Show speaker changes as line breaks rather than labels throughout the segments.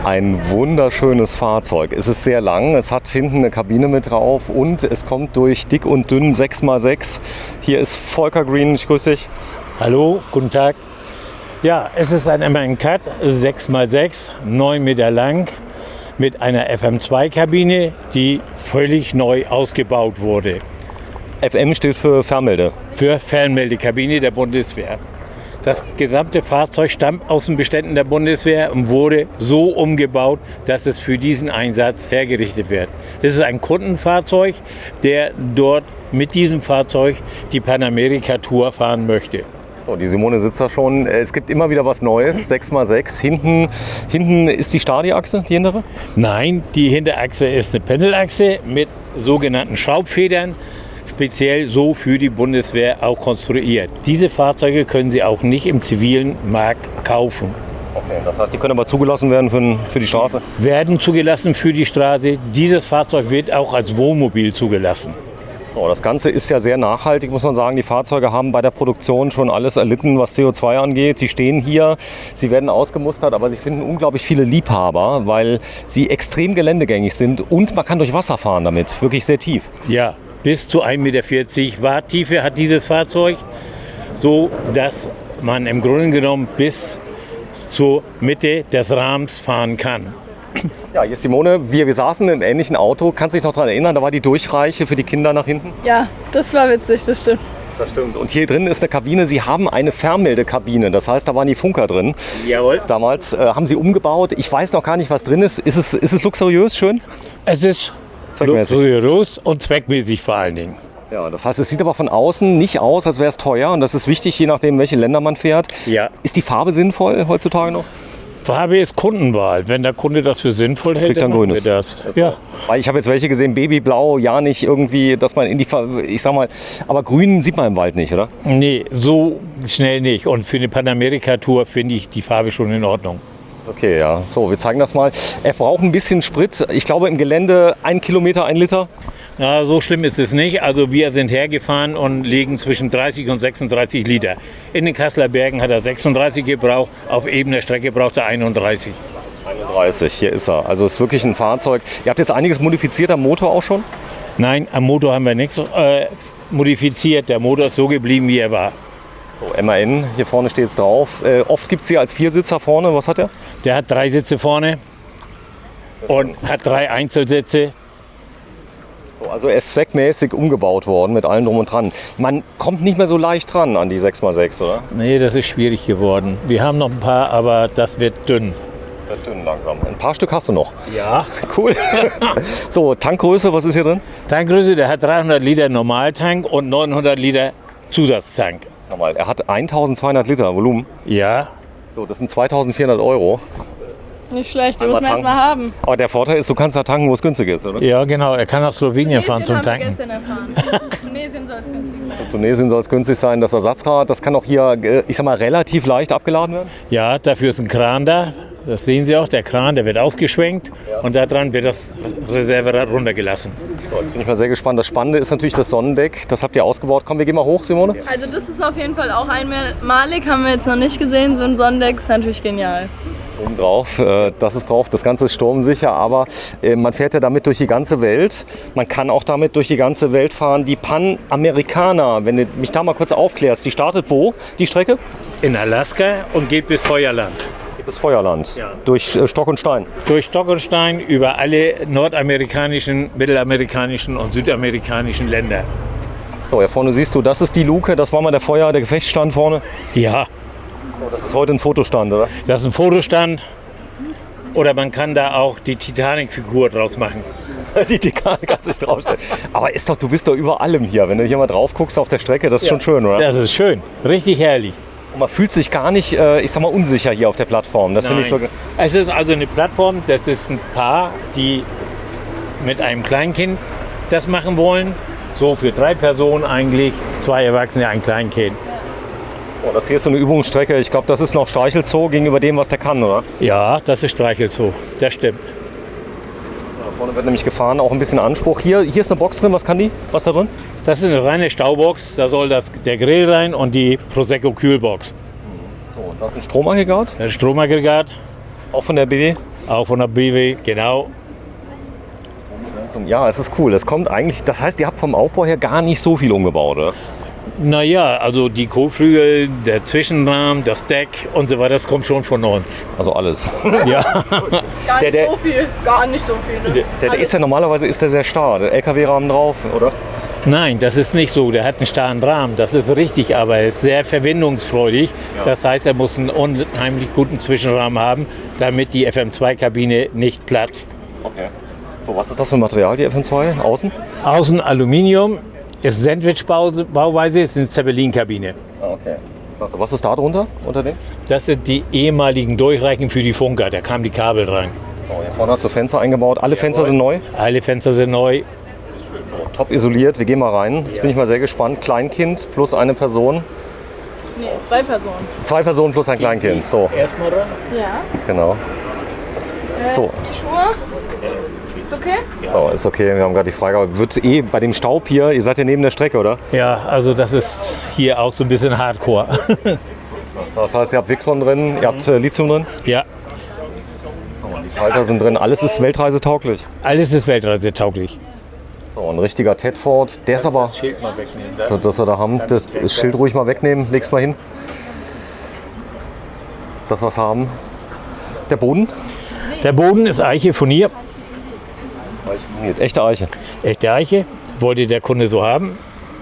Ein wunderschönes Fahrzeug. Es ist sehr lang, es hat hinten eine Kabine mit drauf und es kommt durch dick und dünn 6x6. Hier ist Volker Green, ich grüße dich.
Hallo, guten Tag. Ja, es ist ein MAN Cut 6x6, 9 Meter lang, mit einer FM2-Kabine, die völlig neu ausgebaut wurde.
FM steht für Fernmelde.
Für Fernmeldekabine der Bundeswehr. Das gesamte Fahrzeug stammt aus den Beständen der Bundeswehr und wurde so umgebaut, dass es für diesen Einsatz hergerichtet wird. Es ist ein Kundenfahrzeug, der dort mit diesem Fahrzeug die Panamerika-Tour fahren möchte.
So, die Simone sitzt da schon. Es gibt immer wieder was Neues, 6x6. Hinten ist die Stadiachse, die hintere?
Nein, die Hinterachse ist eine Pendelachse mit sogenannten Schraubfedern. Speziell so für die Bundeswehr auch konstruiert. Diese Fahrzeuge können Sie auch nicht im zivilen Markt kaufen.
Okay, das heißt, die können aber zugelassen werden für die Straße?
Werden zugelassen für die Straße. Dieses Fahrzeug wird auch als Wohnmobil zugelassen.
So, das Ganze ist ja sehr nachhaltig, muss man sagen. Die Fahrzeuge haben bei der Produktion schon alles erlitten, was CO2 angeht. Sie stehen hier, sie werden ausgemustert, aber sie finden unglaublich viele Liebhaber, weil sie extrem geländegängig sind und man kann durch Wasser fahren damit, wirklich sehr tief.
Ja. Bis zu 1,40 Meter Warttiefe hat dieses Fahrzeug, so dass man im Grunde genommen bis zur Mitte des Rahmens fahren kann.
Ja, hier ist Simone. Wir saßen im ähnlichen Auto. Kannst du dich noch daran erinnern, da war die Durchreiche für die Kinder nach hinten?
Ja, das war witzig, das stimmt.
Das stimmt. Und hier drin ist eine Kabine. Sie haben eine Fernmeldekabine. Das heißt, da waren die Funker drin.
Jawohl.
Damals haben sie umgebaut. Ich weiß noch gar nicht, was drin ist. Ist es luxuriös, schön?
Es ist luxuriös und zweckmäßig vor allen Dingen.
Ja, das heißt, es sieht aber von außen nicht aus, als wäre es teuer. Und das ist wichtig, je nachdem, welche Länder man fährt.
Ja.
Ist die Farbe sinnvoll heutzutage noch?
Farbe ist Kundenwahl. Wenn der Kunde das für sinnvoll hält,
kriegt
dann machen
grünes.
wir das.
Ja. Weil ich habe jetzt welche gesehen, Babyblau, ja nicht irgendwie, dass man in die ich sag mal, aber grün sieht man im Wald nicht, oder?
Nee, so schnell nicht. Und für eine Panamerika-Tour finde ich die Farbe schon in Ordnung.
Okay, ja. So, wir zeigen das mal. Er braucht ein bisschen Sprit. Ich glaube im Gelände 1 Kilometer, 1 Liter.
Na, so schlimm ist es nicht. Also wir sind hergefahren und liegen zwischen 30 und 36 Liter. In den Kasseler Bergen hat er 36 gebraucht, auf ebener Strecke braucht er 31.
31, hier ist er. Also es ist wirklich ein Fahrzeug. Ihr habt jetzt einiges modifiziert am Motor auch schon?
Nein, am Motor haben wir nichts modifiziert. Der Motor ist so geblieben, wie er war.
So, MAN, hier vorne steht es drauf. Oft gibt es hier als Viersitzer vorne. Was hat er?
Der hat 3 Sitze vorne und hat 3 Einzelsitze.
So, also er ist zweckmäßig umgebaut worden mit allem drum und dran. Man kommt nicht mehr so leicht ran an die 6x6, oder?
Nee, das ist schwierig geworden. Wir haben noch ein paar, aber das wird dünn.
Wird dünn langsam. Ein paar Stück hast du noch.
Ja.
Cool. So, Tankgröße, was ist hier drin?
Tankgröße, der hat 300 Liter Normaltank und 900 Liter Zusatztank.
Nochmal, er hat 1200 Liter Volumen.
Ja.
So, das sind 2400 Euro.
Nicht schlecht, die muss man erstmal haben.
Aber der Vorteil ist, du kannst da tanken, wo es günstig ist, oder?
Ja, genau. Er kann nach Slowenien fahren zum Tanken.
Tunesien soll es günstig sein.
Tunesien soll es günstig sein. Das Ersatzrad, das kann auch hier, ich sag mal, relativ leicht abgeladen werden.
Ja, dafür ist ein Kran da. Das sehen Sie auch, der Kran, der wird ausgeschwenkt und daran wird das Reserverad runtergelassen.
So, jetzt bin ich mal sehr gespannt. Das Spannende ist natürlich das Sonnendeck. Das habt ihr ausgebaut. Komm, wir gehen mal hoch, Simone.
Also das ist auf jeden Fall auch einmalig, haben wir jetzt noch nicht gesehen. So ein Sonnendeck ist natürlich genial.
Oben drauf, das ist drauf. Das Ganze ist sturmsicher, aber man fährt ja damit durch die ganze Welt. Man kann auch damit durch die ganze Welt fahren. Die Panamericana, wenn du mich da mal kurz aufklärst, die startet wo, die Strecke?
In Alaska und geht bis Feuerland.
Bis Feuerland,
ja.
Durch Stock und Stein.
Durch Stock und Stein über alle nordamerikanischen, mittelamerikanischen und südamerikanischen Länder.
So, hier vorne siehst du, das ist die Luke, das war mal der Gefechtsstand vorne.
Ja.
So, das ist heute ein Fotostand, oder?
Das ist ein Fotostand. Oder man kann da auch die Titanic-Figur draus machen.
Die Titanic kann sich draufstellen. Aber du bist doch über allem hier. Wenn du hier mal drauf guckst auf der Strecke, das ist schon schön, oder?
Das ist schön, richtig herrlich.
Und man fühlt sich gar nicht, ich sag mal, unsicher hier auf der Plattform. Das finde ich so.
Es ist also eine Plattform, das ist ein Paar, die mit einem Kleinkind das machen wollen. So für 3 Personen eigentlich, 2 Erwachsene, ein Kleinkind.
Oh, das hier ist so eine Übungsstrecke. Ich glaube, das ist noch Streichelzoo gegenüber dem, was der kann, oder?
Ja, das ist Streichelzoo, das stimmt.
Da vorne wird nämlich gefahren, auch ein bisschen Anspruch. Hier ist eine Box drin, was kann die? Was da drin?
Das ist eine reine Staubox, da soll der Grill rein und die Prosecco-Kühlbox.
So, das ist ein Stromaggregat.
Das Stromaggregat.
Auch von der BW?
Auch von der BW, genau.
Ja, es ist cool. Es kommt eigentlich, das heißt, ihr habt vom Aufbau her gar nicht so viel umgebaut, oder?
Naja, also die Kotflügel, der Zwischenrahmen, das Deck und so weiter, das kommt schon von uns.
Also alles.
Ja.
Gar nicht
Der-
so viel. Gar nicht so viel. Ne?
Der ist ja normalerweise ist der sehr starr. Der LKW-Rahmen drauf, oder?
Nein, das ist nicht so. Der hat einen starren Rahmen, das ist richtig, aber er ist sehr verwindungsfreudig. Das heißt, er muss einen unheimlich guten Zwischenrahmen haben, damit die FM2-Kabine nicht platzt.
Okay. So, was ist das für ein Material, die FM2? Außen?
Außen Aluminium, ist Sandwich-Bauweise, ist eine Zeppelin-Kabine.
Ah, okay. Klasse. Was ist da drunter, unter dem?
Das sind die ehemaligen Durchreichen für die Funker, da kamen die Kabel rein.
So, hier vorne hast du Fenster eingebaut. Alle Fenster sind neu.
Alle Fenster sind neu.
So, top isoliert. Wir gehen mal rein. Jetzt bin ich mal sehr gespannt. Kleinkind plus eine Person.
Nee, 2 Personen.
2 Personen plus ein Kleinkind. So,
Erstmal ran.
Ja.
genau. So.
Die Schuhe? Ist okay?
So, ist okay. Wir haben gerade die Frage, wird bei dem Staub hier, ihr seid ja neben der Strecke, oder?
Ja, also das ist hier auch so ein bisschen Hardcore.
Das heißt, ihr habt Victron drin, ihr habt Lithium drin,
Ja,
die Schalter sind drin, alles ist weltreisetauglich.
alles ist weltreisetauglich.
So, ein richtiger Tedford, der ist aber,
Schild mal wegnehmen.
so, das wir da haben, das Schild ruhig mal wegnehmen, leg's mal hin. Das was haben. Der Boden?
Der Boden ist Eiche von hier.
Echte Eiche.
Echte Eiche, wollte der Kunde so haben.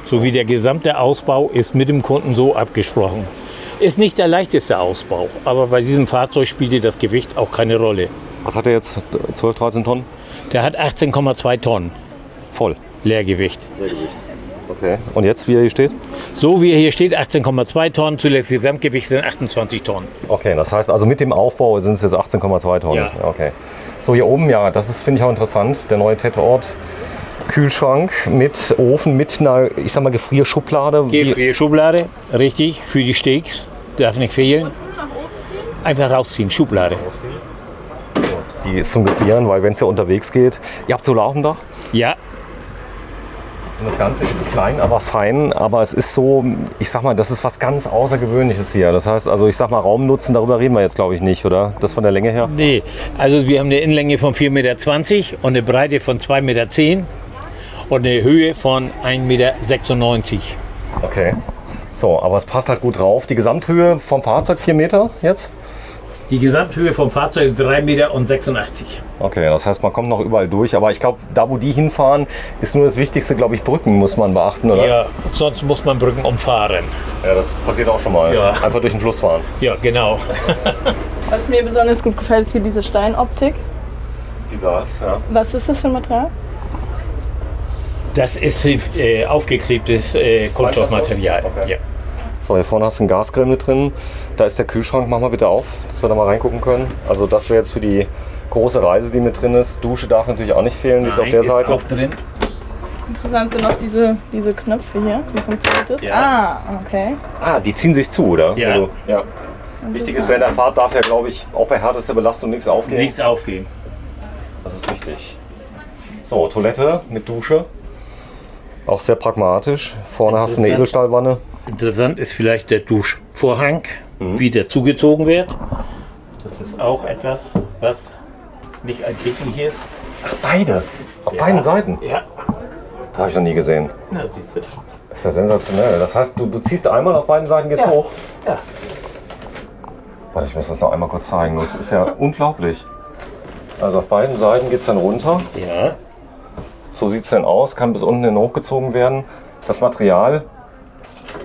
Sowie der gesamte Ausbau ist mit dem Kunden so abgesprochen. Ist nicht der leichteste Ausbau, aber bei diesem Fahrzeug spielte das Gewicht auch keine Rolle.
Was hat der jetzt? 12, 13 Tonnen?
Der hat 18,2 Tonnen
Voll.
Leergewicht.
Okay. Und jetzt, wie er hier steht?
So wie er hier steht, 18,2 Tonnen, zuletzt Gesamtgewicht sind 28 Tonnen.
Okay, das heißt also mit dem Aufbau sind es jetzt 18,2 Tonnen.
Ja.
Okay. So, hier oben, ja, das ist, finde ich auch interessant, der neue Tedford. Kühlschrank mit Ofen, mit einer, ich sag mal, Gefrierschublade.
Gefrierschublade, richtig, für die Steaks, darf nicht fehlen. Einfach rausziehen, Schublade.
Die ist zum Gefrieren, weil wenn es ja unterwegs geht. Ihr habt Solar auf dem Dach?
Ja,
Und das Ganze ist klein, aber fein. Aber es ist so, ich sag mal, das ist was ganz Außergewöhnliches hier. Das heißt, also ich sag mal, Raumnutzen, darüber reden wir jetzt glaube ich nicht, oder? Das von der Länge her?
nee, also wir haben eine Innenlänge von 4,20 Meter und eine Breite von 2,10 Meter und eine Höhe von 1,96 Meter.
Okay. So, aber es passt halt gut drauf. Die Gesamthöhe vom Fahrzeug 4 Meter jetzt?
Die Gesamthöhe vom Fahrzeug ist 3,86 Meter.
Okay, das heißt, man kommt noch überall durch. Aber ich glaube, da wo die hinfahren, ist nur das Wichtigste, glaube ich, Brücken muss man beachten, oder?
Ja, sonst muss man Brücken umfahren.
Ja, das passiert auch schon mal.
Ja.
Einfach durch den Fluss fahren.
Ja, genau.
Was mir besonders gut gefällt, ist hier diese Steinoptik.
Dieses, ja.
Was ist das für ein Material?
Das ist aufgeklebtes Kunststoffmaterial.
Okay.
Ja.
So, hier vorne hast du einen Gasgrill mit drin. Da ist der Kühlschrank. Mach mal bitte auf, dass wir da mal reingucken können. Also das wäre jetzt für die große Reise, die mit drin ist. Dusche darf natürlich auch nicht fehlen, die ist auf der Seite.
Auch drin.
Interessant sind noch diese Knöpfe hier, wie funktioniert das?
Ja.
Ah, okay.
Ah, die ziehen sich zu, oder?
Ja.
Also, ja. Wichtig ist, während der Fahrt darf ja, glaube ich, auch bei härtester Belastung nichts aufgehen.
Nichts aufgeben.
Das ist wichtig. So, Toilette mit Dusche. Auch sehr pragmatisch. Vorne hast du eine Edelstahlwanne.
Interessant ist vielleicht der Duschvorhang, wie der zugezogen wird. Das ist auch etwas, was nicht alltäglich ist.
Ach, beide? Auf beiden Seiten?
Ja.
Das habe ich noch nie gesehen.
Na, siehst du.
Das ist ja sensationell. Das heißt, du ziehst einmal auf beiden Seiten jetzt
Ja.
hoch.
Ja.
Warte, ich muss das noch einmal kurz zeigen. Das ist ja unglaublich. Also auf beiden Seiten geht es dann runter.
Ja.
So sieht es dann aus. Kann bis unten hin hochgezogen werden. Das Material.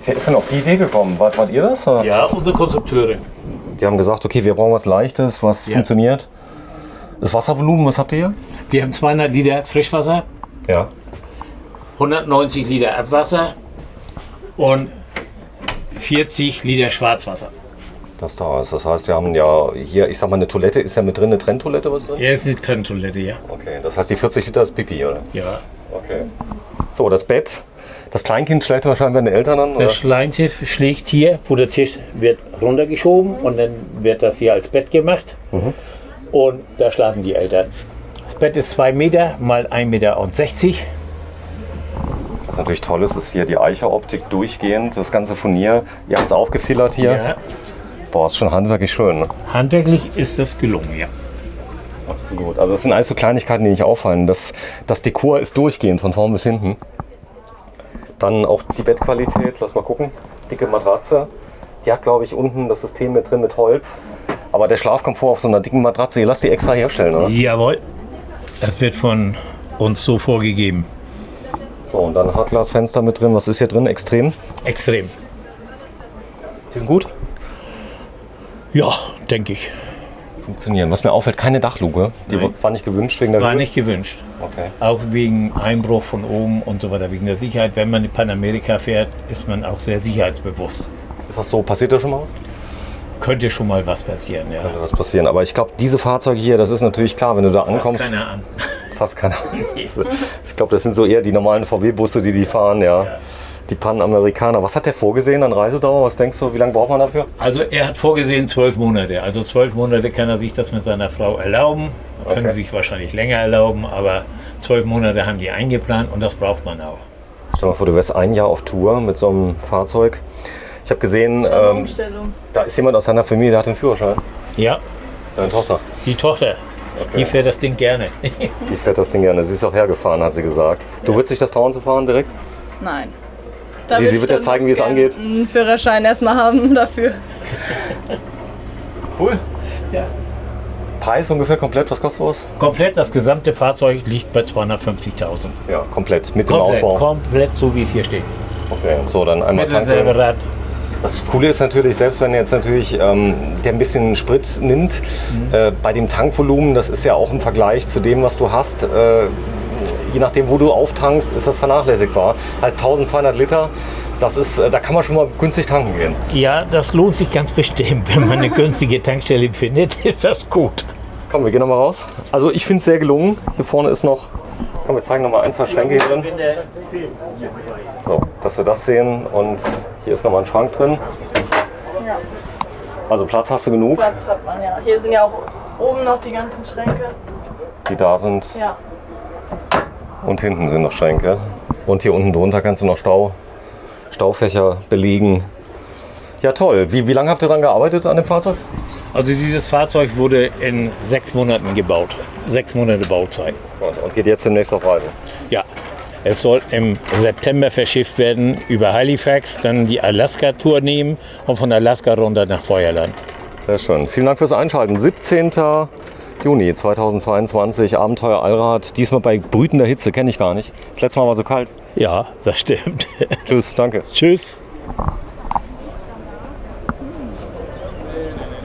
Wer ist denn auf die Idee gekommen? Wart ihr das? Oder?
Ja, unsere Konstrukteure.
Die haben gesagt, okay, wir brauchen was Leichtes, was funktioniert. Das Wasservolumen, was habt ihr hier?
Wir haben 200 Liter Frischwasser,
Ja.
190 Liter Abwasser und 40 Liter Schwarzwasser.
Das da ist. Das heißt, wir haben ja hier, ich sag mal, eine Toilette. Ist ja mit drin eine Trenntoilette was drin?
Ja, ist eine Trenntoilette, ja.
Okay, das heißt, die 40 Liter ist Pipi, oder?
Ja.
Okay. So, das Bett. Das Kleinkind schlägt wahrscheinlich bei den Eltern an, oder?
Das Schleimschiff schlägt hier, wo der Tisch wird runtergeschoben und dann wird das hier als Bett gemacht. Und da schlafen die Eltern. Das Bett ist 2 Meter mal 1,60 Meter.
Was natürlich toll ist, ist hier die Eicher-Optik durchgehend. Das ganze Furnier, ihr habt es aufgefillert hier.
Ja.
Boah, ist schon handwerklich schön. Ne?
Handwerklich ist das gelungen, ja.
Absolut. Also das sind alles so Kleinigkeiten, die nicht auffallen. Das Dekor ist durchgehend, von vorn bis hinten. Dann auch die Bettqualität, lass mal gucken. Dicke Matratze. Die hat, glaube ich, unten das System mit drin mit Holz. Aber der Schlafkomfort auf so einer dicken Matratze, ihr lasst die extra herstellen, oder?
Jawohl. Das wird von uns so vorgegeben.
So, und dann Hartglasfenster mit drin. Was ist hier drin? Extrem?
Extrem.
Die sind gut?
Ja, denke ich.
Funktionieren. Was mir auffällt, keine Dachluke. Die
Nein.
war nicht gewünscht wegen der
War
Höhe?
nicht gewünscht.
Okay.
Auch wegen Einbruch von oben und so weiter, wegen der Sicherheit. Wenn man in Panamerika fährt, ist man auch sehr sicherheitsbewusst.
Ist das so? Passiert da schon mal was?
Könnte schon mal was passieren, ja.
Könnte was passieren. Aber ich glaube, diese Fahrzeuge hier, das ist natürlich klar, wenn du da ankommst.
Keiner an.
Fast keiner. Ich glaube, das sind so eher die normalen VW-Busse, die fahren, ja. Die Panamerikaner. Was hat der vorgesehen an Reisedauer? Was denkst du, wie lange braucht man dafür?
Also er hat vorgesehen 12 Monate. Also 12 Monate kann er sich das mit seiner Frau erlauben. Können sie sich wahrscheinlich länger erlauben, aber 12 Monate haben die eingeplant und das braucht man auch.
Stell dir mal vor, du wärst ein Jahr auf Tour mit so einem Fahrzeug. Ich habe gesehen,
Umstellung.
da ist jemand aus deiner Familie, der hat einen Führerschein.
Ja,
Deine Tochter.
die Tochter, die fährt das Ding gerne.
Die fährt das Ding gerne. Sie ist auch hergefahren, hat sie gesagt. Du würdest dich das trauen zu fahren direkt?
Nein.
Sie wird dir zeigen, wie es angeht.
Einen Führerschein erstmal haben dafür.
Cool.
Ja.
Preis ungefähr komplett, was kostet sowas?
Komplett, das gesamte Fahrzeug liegt bei 250.000.
Ja, komplett, mit dem
Komplett,
Ausbau.
komplett so wie es hier steht.
Okay, so dann einmal
Mit derselbe
tanken.
Rad.
Das Coole ist natürlich, selbst wenn jetzt natürlich der ein bisschen Sprit nimmt, bei dem Tankvolumen, das ist ja auch im Vergleich zu dem, was du hast, je nachdem, wo du auftankst, ist das vernachlässigbar. Heißt 1200 Liter, das ist, da kann man schon mal günstig tanken gehen.
Ja, das lohnt sich ganz bestimmt. Wenn man eine günstige Tankstelle findet, ist das gut.
Komm, wir gehen nochmal raus. Also ich finde es sehr gelungen. Hier vorne ist noch, komm, wir zeigen nochmal ein, zwei Schränke hier drin. So, dass wir das sehen und hier ist nochmal ein Schrank drin.
Ja.
Also Platz hast du genug,
Platz hat man ja. Hier sind ja auch oben noch die ganzen Schränke.
die da sind.
Ja.
Und hinten sind noch Schränke. Und hier unten drunter kannst du noch Staufächer belegen. Ja toll. Wie lange habt ihr dran gearbeitet an dem Fahrzeug?
Also dieses Fahrzeug wurde in 6 Monaten gebaut. 6 Monate Bauzeit.
Und geht jetzt demnächst auf Reise.
Ja, es soll im September verschifft werden über Halifax, dann die Alaska-Tour nehmen und von Alaska runter nach Feuerland.
Sehr schön. Vielen Dank fürs Einschalten. 17. Juni 2022, Abenteuer Allrad. Diesmal bei brütender Hitze, kenne ich gar nicht. Das letzte Mal war so kalt.
Ja, das stimmt.
Tschüss, danke.
Tschüss.